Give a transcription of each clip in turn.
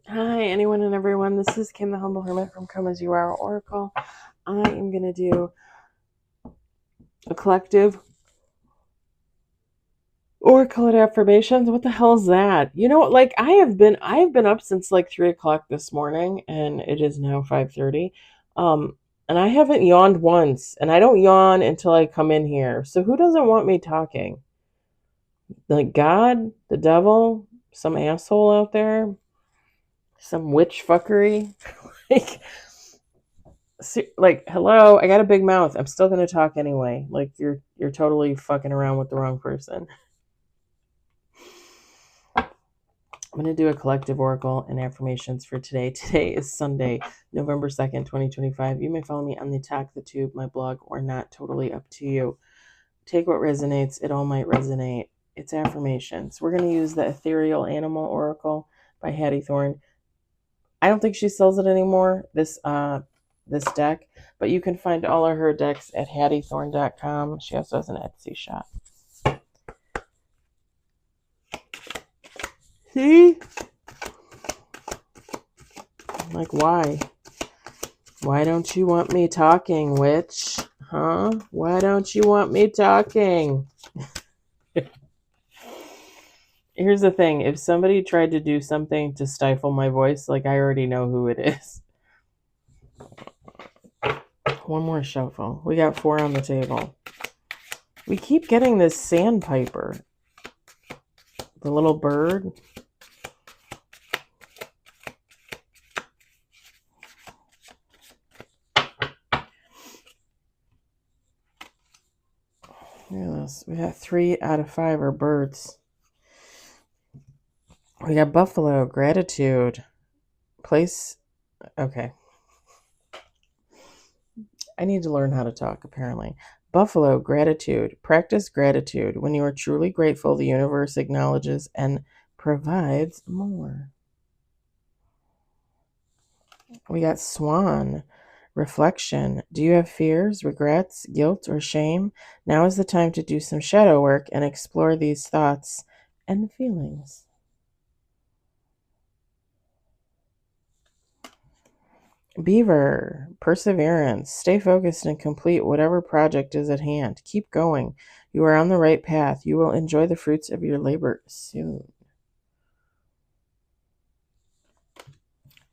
Hi, anyone and everyone. This is Kim, the Humble Hermit from Come As You Are Oracle. I am going to do a collective oracle and affirmations. What the hell is that? You know, like I have been up since like 3 o'clock this morning, and it is now 5:30. And I haven't yawned once, and I don't yawn until I come in here. So who doesn't want me talking? Like God, the devil, some asshole out there, some witch fuckery. like like hello, I got a big mouth, I'm still gonna talk anyway. Like you're totally fucking around with the wrong person. I'm gonna do a collective oracle and affirmations for today. Today is Sunday, November 2nd, 2025. You may follow me on the Talk the Tube, my blog, or not, totally up to you. Take what resonates, it all might resonate. It's affirmations. We're gonna use the Ethereal Animal Oracle by Hattie Thorne. I don't think she sells it anymore, this deck, but you can find all of her decks at hattiethorne.com. She also has an Etsy shop. See? Like, why? Why don't you want me talking, witch? Huh? Why don't you want me talking? Here's the thing. If somebody tried to do something to stifle my voice, like, I already know who it is. One more shuffle. We got 4 on the table. We keep getting this sandpiper. The little bird. Look at this. We got 3 out of 5 are birds. We got buffalo, gratitude, place. Okay. I need to learn how to talk, apparently. Buffalo, gratitude. Practice gratitude. When you are truly grateful, the universe acknowledges and provides more. We got swan, reflection. Do you have fears, regrets, guilt, or shame? Now is the time to do some shadow work and explore these thoughts and feelings. Beaver, perseverance. Stay focused and complete whatever project is at hand. Keep going. You are on the right path. You will enjoy the fruits of your labor soon.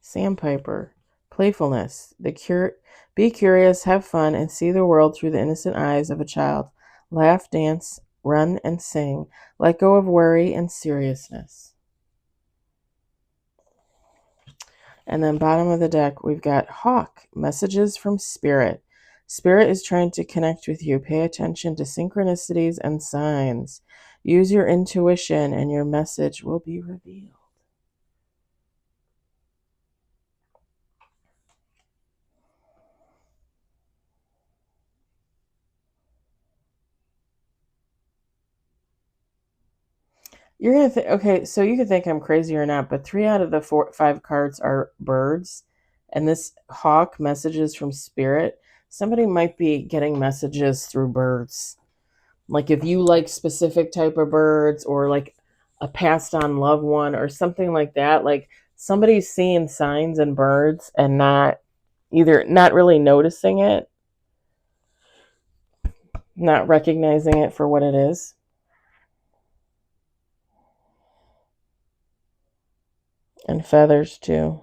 Sandpiper, playfulness. Be curious, have fun, and see the world through the innocent eyes of a child. Laugh, dance, run, and sing. Let go of worry and seriousness. And then bottom of the deck, we've got Hawk, messages from Spirit. Spirit is trying to connect with you. Pay attention to synchronicities and signs. Use your intuition and your message will be revealed. You're going to think, okay, so you could think I'm crazy or not, but 3 out of the 5 cards are birds. And this Hawk, messages from Spirit, somebody might be getting messages through birds. Like if you like specific type of birds, or like a passed on loved one or something like that, like somebody's seeing signs in birds and not really noticing it, not recognizing it for what it is. And feathers too.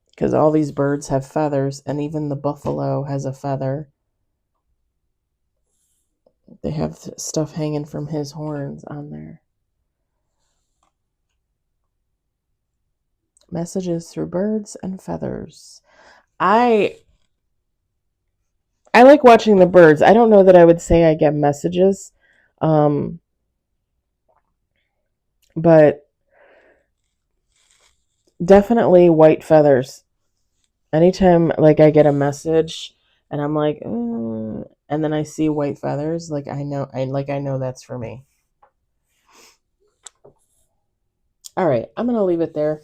Because all these birds have feathers, and even the buffalo has a feather. They have stuff hanging from his horns on there. Messages through birds and feathers. I like watching the birds. I don't know that I would say I get messages, but definitely white feathers. Anytime like I get a message and I'm like, and then I see white feathers, like I know that's for me. All right, I'm gonna leave it there.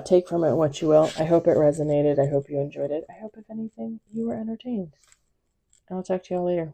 Take from it what you will. I hope it resonated. I hope you enjoyed it. I hope, if anything, you were entertained. I'll talk to y'all later.